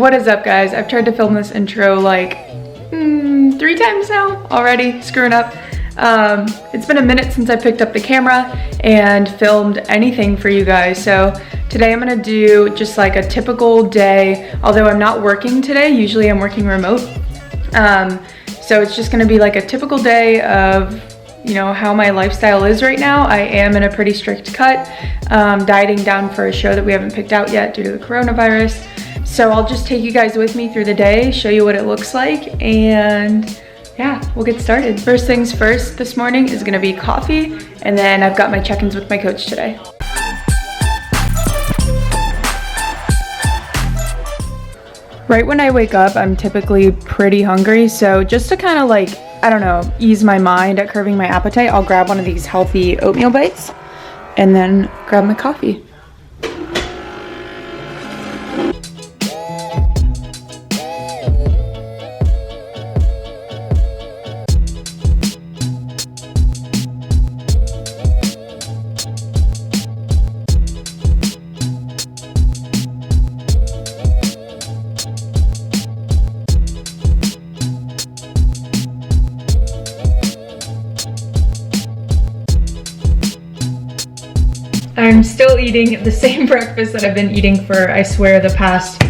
What is up, guys? I've tried to film this intro like 3 times now already, screwing up. It's been a minute since I picked up the camera and filmed anything for you guys, so today I'm gonna do just like a typical day, although I'm not working today. Usually I'm working remote. So it's just gonna be like a typical day of, you know, how my lifestyle is right now. I am in a pretty strict cut, dieting down for a show that we haven't picked out yet due to the coronavirus. So I'll just take you guys with me through the day, show you what it looks like, and yeah, we'll get started. First things first this morning is gonna be coffee, and then I've got my check-ins with my coach today. Right when I wake up, I'm typically pretty hungry, so just to kind of like, I don't know, ease my mind at curbing my appetite, I'll grab one of these healthy oatmeal bites and then grab my coffee. I'm still eating the same breakfast that I've been eating for, I swear, the past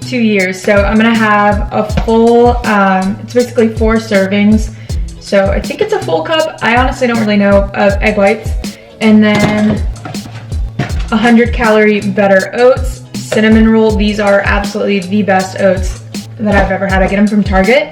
2 years. So I'm gonna have a full, it's basically 4 servings. So I think it's a full cup. I honestly don't really know, of egg whites. And then 100 calorie better oats, cinnamon roll. These are absolutely the best oats that I've ever had. I get them from Target.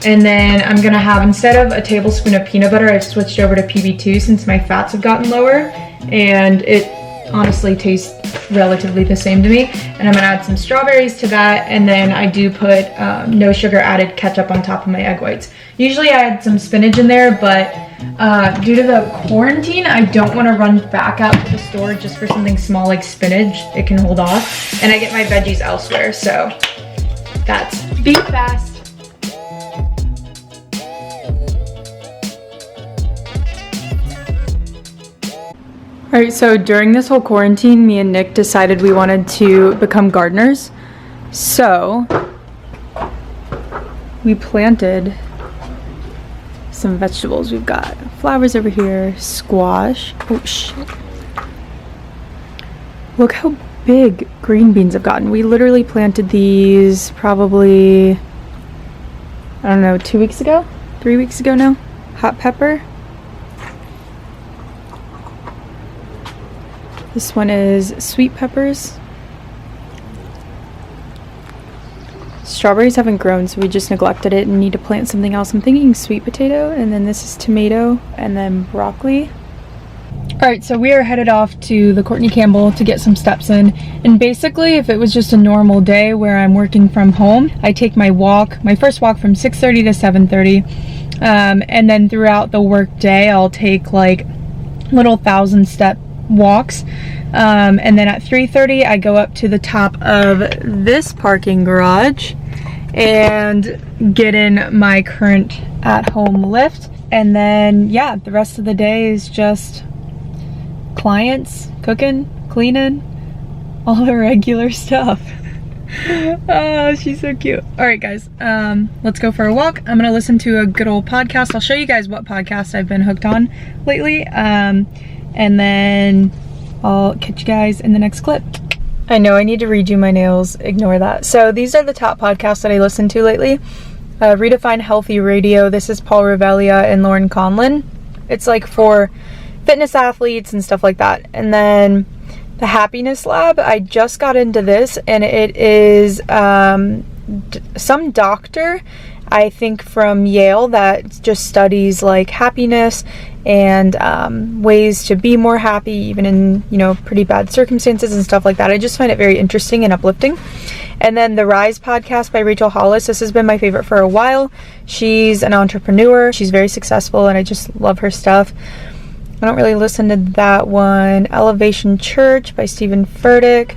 And then I'm gonna have, instead of a tablespoon of peanut butter, I've switched over to PB2 since my fats have gotten lower. And it honestly tastes relatively the same to me. And I'm gonna add some strawberries to that, and then I do put no sugar added ketchup on top of my egg whites. Usually I add some spinach in there, but due to the quarantine, I don't want to run back out to the store just for something small like spinach. It can hold off, and I get my veggies elsewhere, so that's be fast. All right, so during this whole quarantine, me and Nick decided we wanted to become gardeners. So we planted some vegetables. We've got flowers over here, squash. Oh shit. Look how big green beans have gotten. We literally planted these probably, I don't know, 2 weeks ago? 3 weeks ago now? Hot pepper. This one is sweet peppers. Strawberries haven't grown, so we just neglected it and need to plant something else. I'm thinking sweet potato, and then this is tomato, and then broccoli. All right, so we are headed off to the Courtney Campbell to get some steps in. And basically, if it was just a normal day where I'm working from home, I take my walk, my first walk from 6:30 to 7:30. And then throughout the work day, I'll take like little 1,000-step walks, and then at 3:30 I go up to the top of this parking garage and get in my current at-home lift, and then yeah, the rest of the day is just clients, cooking, cleaning, all the regular stuff. Oh, she's so cute. All right, guys, let's go for a walk. I'm gonna listen to a good old podcast. I'll show you guys what podcast I've been hooked on lately, and then I'll catch you guys in the next clip. I know I need to redo my nails, ignore that. So these are the top podcasts that I listen to lately. Redefine Healthy Radio, this is Paul Revelia and Lauren Conlin. It's like for fitness athletes and stuff like that. And then the Happiness Lab, I just got into this, and it is some doctor, I think from Yale, that just studies like happiness and ways to be more happy even in, you know, pretty bad circumstances and stuff like that. I just find it very interesting and uplifting. And then the Rise podcast by Rachel Hollis, this has been my favorite for a while. She's an entrepreneur, she's very successful, and I just love her stuff. I don't really listen to that one. Elevation Church by Stephen Furtick.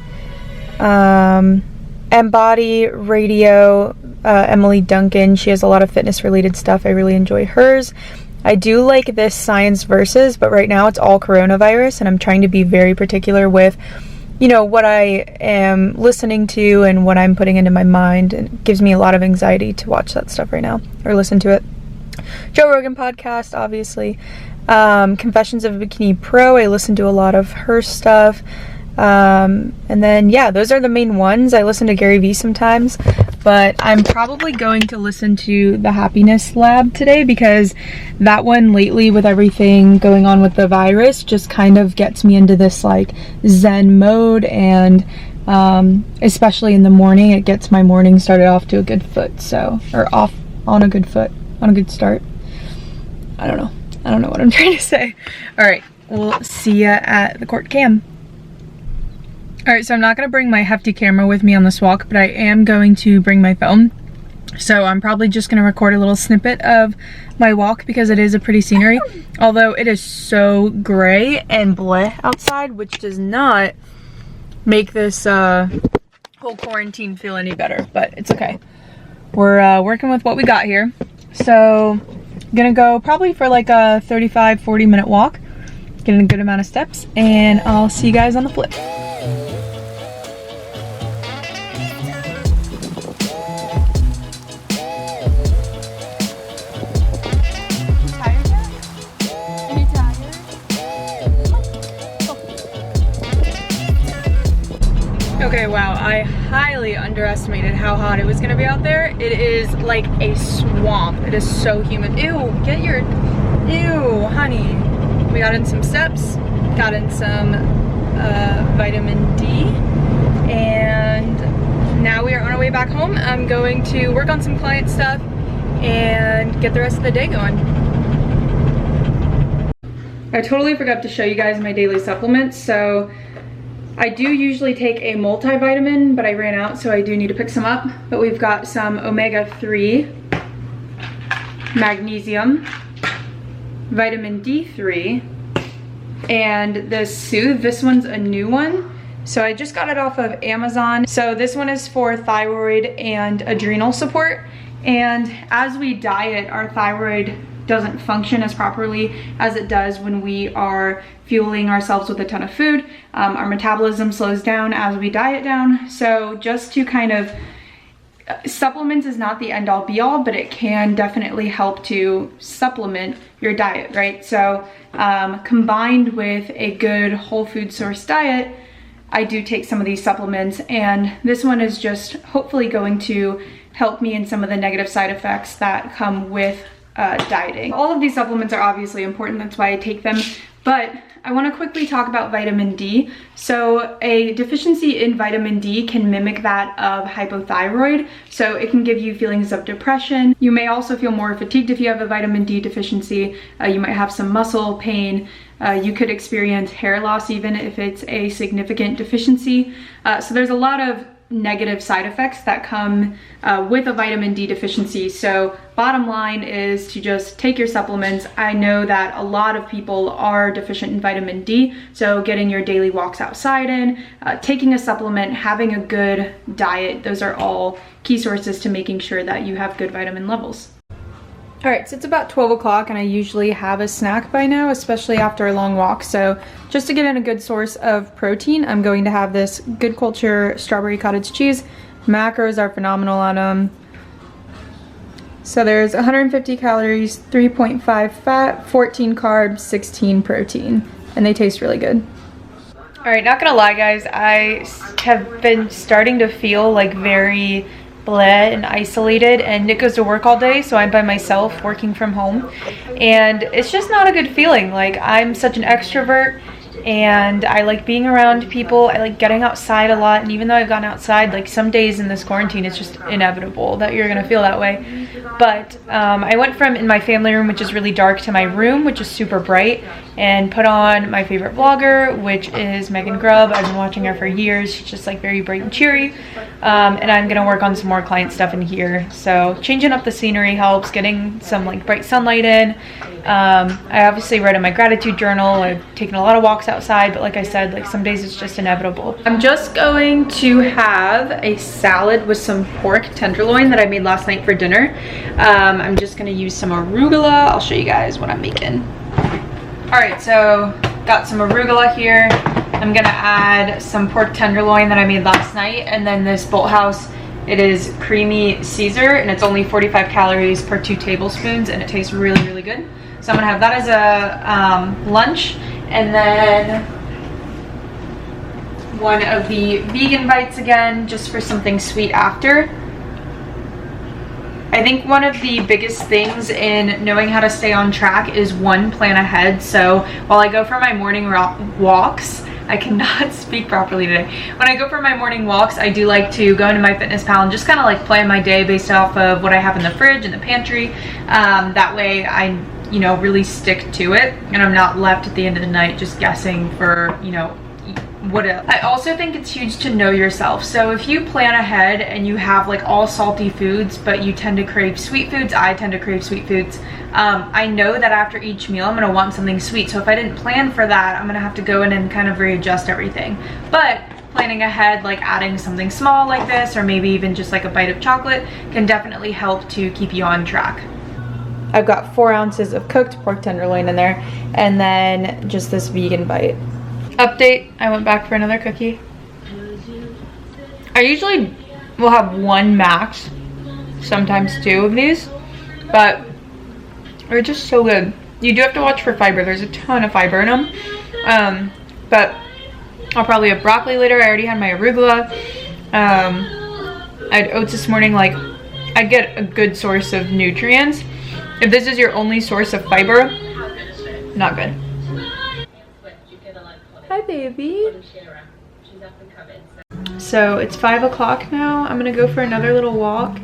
Embody Radio, Emily Duncan. She has a lot of fitness related stuff. I really enjoy hers. I do like this Science Versus, but right now it's all coronavirus, and I'm trying to be very particular with you know, what I am listening to and what I'm putting into my mind. It gives me a lot of anxiety to watch that stuff right now or listen to it. Joe Rogan podcast, obviously. Confessions of a Bikini Pro, I listen to a lot of her stuff. And then, yeah, those are the main ones. I listen to Gary Vee sometimes, but I'm probably going to listen to The Happiness Lab today because that one lately, with everything going on with the virus, just kind of gets me into this like Zen mode, and especially in the morning, it gets my morning started off to a good foot. So, or off on a good foot, on a good start. I don't know what I'm trying to say. All right, we'll see ya at the court cam. Alright, so I'm not going to bring my hefty camera with me on this walk, but I am going to bring my phone. So I'm probably just going to record a little snippet of my walk because it is a pretty scenery. Although it is so gray and bleh outside, which does not make this whole quarantine feel any better, but it's okay. We're working with what we got here. So I'm going to go probably for like a 35-40 minute walk, getting a good amount of steps, and I'll see you guys on the flip. Okay, wow, I highly underestimated how hot it was gonna be out there. It is like a swamp. It is so humid. Ew, ew, honey. We got in some steps, got in some vitamin D, and now we are on our way back home. I'm going to work on some client stuff and get the rest of the day going. I totally forgot to show you guys my daily supplements. So I do usually take a multivitamin, but I ran out, so I do need to pick some up. But we've got some omega-3, magnesium, vitamin D3, and the Soothe. This one's a new one. So I just got it off of Amazon. So this one is for thyroid and adrenal support. And as we diet, our thyroid doesn't function as properly as it does when we are fueling ourselves with a ton of food. Our metabolism slows down as we diet down. So just to kind of, supplements is not the end all be all, but it can definitely help to supplement your diet, right? So combined with a good whole food source diet, I do take some of these supplements, and this one is just hopefully going to help me in some of the negative side effects that come with dieting. All of these supplements are obviously important, that's why I take them, but I want to quickly talk about vitamin D. So a deficiency in vitamin D can mimic that of hypothyroid, so it can give you feelings of depression. You may also feel more fatigued if you have a vitamin D deficiency. You might have some muscle pain. You could experience hair loss even if it's a significant deficiency. So there's a lot of negative side effects that come with a vitamin D deficiency. So bottom line is to just take your supplements. I know that a lot of people are deficient in vitamin D, so getting your daily walks outside in, taking a supplement, having a good diet, those are all key sources to making sure that you have good vitamin levels. All right, so it's about 12 o'clock and I usually have a snack by now, especially after a long walk. So just to get in a good source of protein, I'm going to have this Good Culture strawberry cottage cheese. Macros are phenomenal on them. So there's 150 calories, 3.5 fat, 14 carbs, 16 protein, and they taste really good. All right, not gonna lie guys, I have been starting to feel like very bleh and isolated, and Nick goes to work all day, so I'm by myself working from home, and it's just not a good feeling. Like, I'm such an extrovert and I like being around people. I like getting outside a lot, and even though I've gone outside, like some days in this quarantine, it's just inevitable that you're gonna feel that way. But I went from in my family room, which is really dark, to my room, which is super bright, and put on my favorite vlogger, which is Megan Grubb. I've been watching her for years. She's just like very bright and cheery. And I'm gonna work on some more client stuff in here. So changing up the scenery helps, getting some like bright sunlight in. I obviously wrote in my gratitude journal. I've taken a lot of walks outside, but like I said, like some days it's just inevitable. I'm just going to have a salad with some pork tenderloin that I made last night for dinner. I'm just gonna use some arugula. I'll show you guys what I'm making. All right, so got some arugula here. I'm gonna add some pork tenderloin that I made last night, and then this Bolthouse, it is creamy Caesar, and it's only 45 calories per 2 tablespoons, and it tastes really, really good. So I'm gonna have that as a lunch, and then one of the vegan bites again, just for something sweet after. I think one of the biggest things in knowing how to stay on track is one, plan ahead. So while I go for my morning walks, I cannot speak properly today. When I go for my morning walks, I do like to go into MyFitnessPal and just kind of like plan my day based off of what I have in the fridge and the pantry. That way I, you know, really stick to it, and I'm not left at the end of the night just guessing for, you know, what else. I also think it's huge to know yourself. So if you plan ahead and you have like all salty foods, but you tend to crave sweet foods, I tend to crave sweet foods. I know that after each meal I'm gonna want something sweet. So if I didn't plan for that, I'm gonna have to go in and kind of readjust everything. But planning ahead, like adding something small like this, or maybe even just like a bite of chocolate, can definitely help to keep you on track. I've got 4 ounces of cooked pork tenderloin in there, and then just this vegan bite. Update, I went back for another cookie. I usually will have 1 max, sometimes 2 of these, but they're just so good. You do have to watch for fiber. There's a ton of fiber in them. But I'll probably have broccoli later. I already had my arugula. I had oats this morning. Like, I get a good source of nutrients. If this is your only source of fiber, not good. Hi, baby. So it's 5 o'clock now. I'm gonna go for another little walk.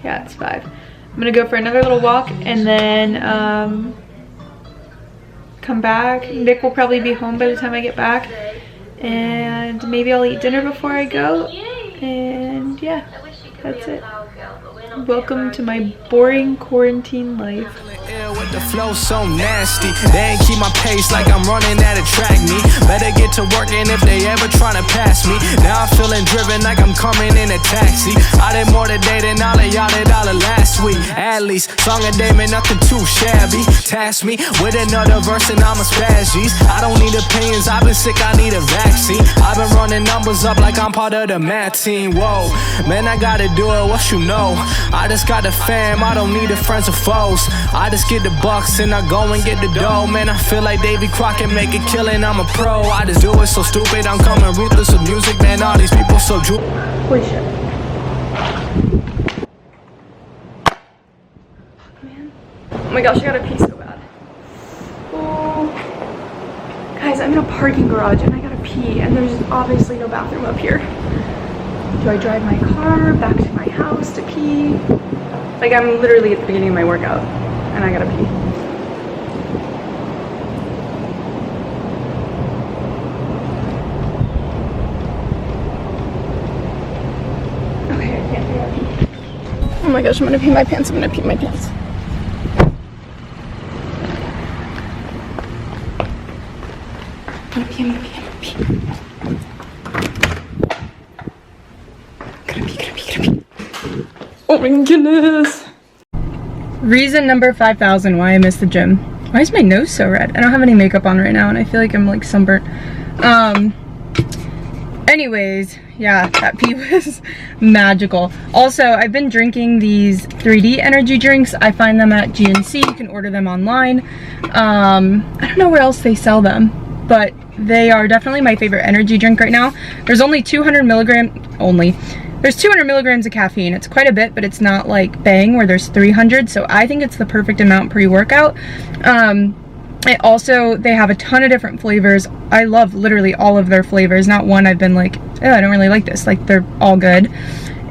Yeah, it's 5. I'm gonna go for another little walk and then come back. Nick will probably be home by the time I get back, and maybe I'll eat dinner before I go. And yeah, that's it. Welcome to my boring quarantine life. With the flow so nasty, they ain't keep my pace like I'm running at a track meet. Better get to working if they ever tryna pass me. Now I'm feeling driven like I'm coming in a taxi. I did more today than all of y'all did all of last week. At least, song a day man, nothing too shabby. Task me with another verse and I'm a spazzies. I don't need opinions, I've been sick, I need a vaccine. I've been running numbers up like I'm part of the math team. Whoa, man, I gotta do it, what you know. I just got the fam, I don't need the friends or foes. I just get the bucks and I go and get the dough. Man, I feel like Davy Crockett, make a killing, I'm a pro. I just do it so stupid, I'm coming ruthless with music. Man, all these people so holy shit. Man. Oh my gosh, I gotta pee so bad. Oh. Guys, I'm in a parking garage and I gotta pee, and there's obviously no bathroom up here. Do I drive my car back to my house to pee? Like, I'm literally at the beginning of my workout and I gotta pee. Okay, I gotta pee. Oh my gosh, I'm gonna pee my pants, I'm gonna pee my pants. I'm gonna pee. Oh my goodness. Reason number 5,000 why I missed the gym. Why is my nose so red? I don't have any makeup on right now and I feel like I'm like sunburnt. Anyways, yeah, that pee was magical. Also, I've been drinking these 3D energy drinks. I find them at GNC. You can order them online. I don't know where else they sell them, but they are definitely my favorite energy drink right now. There's only 200 milligrams of caffeine. It's quite a bit, but it's not like Bang where there's 300. So I think it's the perfect amount pre-workout. They have a ton of different flavors. I love literally all of their flavors. Not one I've been like, oh, I don't really like this. Like, they're all good.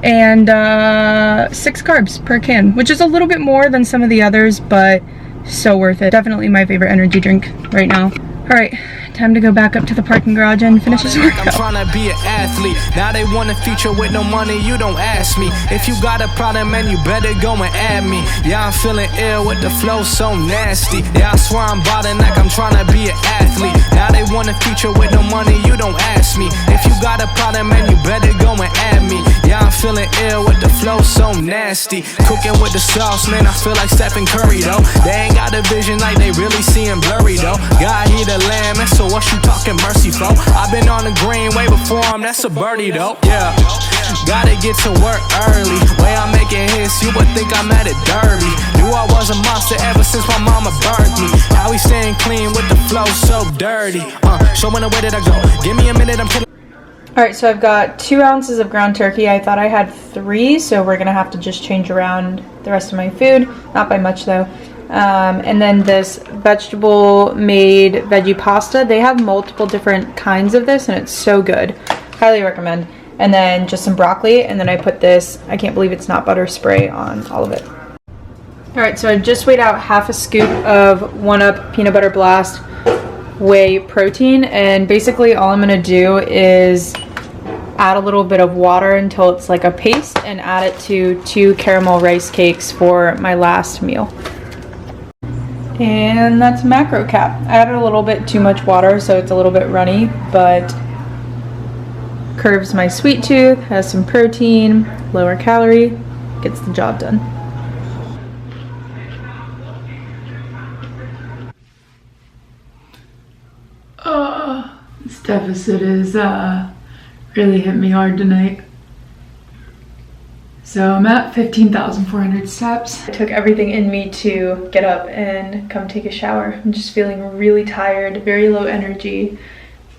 And 6 carbs per can, which is a little bit more than some of the others, but so worth it. Definitely my favorite energy drink right now. All right, time to go back up to the parking garage and finish this workout. I'm trying to be an athlete. Now they want to feature with no money, you don't ask me. If you got a problem, man, you better go and add me. Yeah, I'm feeling ill with the flow so nasty. Yeah, I swear I'm balling like I'm trying to be an athlete. Now they want a future with no money, you don't ask me. If you got a problem, man, you better go and add me. Yeah, I'm feeling ill with the flow so nasty. Cooking with the sauce, man, I feel like Stephen Curry, though. They ain't got a vision like they really seeing blurry, though. God, he the lamb, and so what you talking mercy for? I've been on the green way before him, that's a birdie, though. Yeah, gotta get to work early. Way I'm making hits, you would think I'm at a derby. Knew I was a monster ever since my mama birthed me. Now we staying clean with the flow so dirty. Showing the way that I go. Give me a minute, I'm killing. Alright, so I've got 2 ounces of ground turkey. I thought I had 3, so we're gonna have to just change around the rest of my food. Not by much though. And then this vegetable made veggie pasta. They have multiple different kinds of this and it's so good. Highly recommend. And then just some broccoli, and then I put this, I can't believe it's not butter spray on all of it. Alright, so I just weighed out half a scoop of 1UP Peanut Butter Blast whey protein, and basically all I'm gonna do is add a little bit of water until it's like a paste and add it to 2 caramel rice cakes for my last meal. And that's macro cap. I added a little bit too much water so it's a little bit runny, but curves my sweet tooth, has some protein, lower calorie, gets the job done. This deficit is really hit me hard tonight. So I'm at 15,400 steps. I took everything in me to get up and come take a shower. I'm just feeling really tired, very low energy,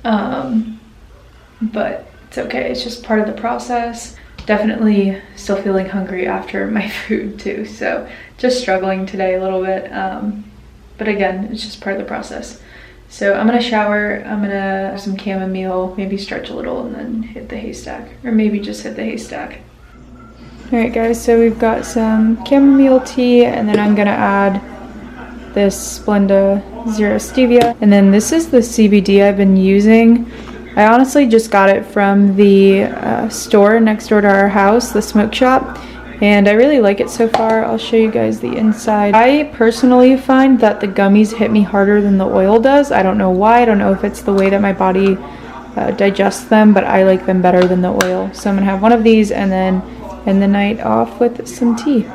but it's okay, it's just part of the process. Definitely still feeling hungry after my food too, so just struggling today a little bit, but again, it's just part of the process. So I'm gonna shower, I'm gonna have some chamomile, maybe stretch a little and then hit the haystack, or maybe just hit the haystack. Alright guys, so we've got some chamomile tea, and then I'm gonna add this Splenda Zero Stevia, and then this is the CBD I've been using. I honestly just got it from the store next door to our house, the smoke shop, and I really like it so far. I'll show you guys the inside. I personally find that the gummies hit me harder than the oil does. I don't know why. I don't know if it's the way that my body digests them, but I like them better than the oil. So I'm gonna have one of these and then end the night off with some tea.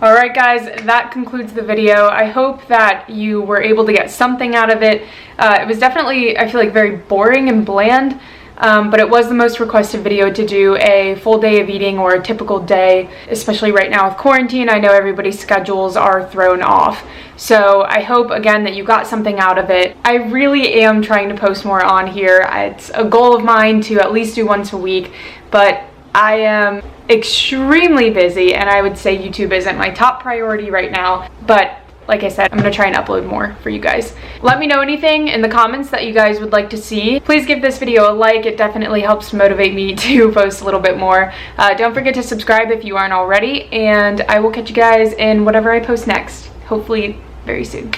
Alright guys, that concludes the video. I hope that you were able to get something out of it. It was definitely, I feel like, very boring and bland, but it was the most requested video to do a full day of eating or a typical day, especially right now with quarantine. I know everybody's schedules are thrown off. So I hope, again, that you got something out of it. I really am trying to post more on here. It's a goal of mine to at least do once a week, but I am extremely busy, and I would say YouTube isn't my top priority right now, but like I said, I'm gonna try and upload more for you guys. Let me know anything in the comments that you guys would like to see. Please give this video a like. It definitely helps motivate me to post a little bit more. Don't forget to subscribe if you aren't already, and I will catch you guys in whatever I post next, hopefully very soon.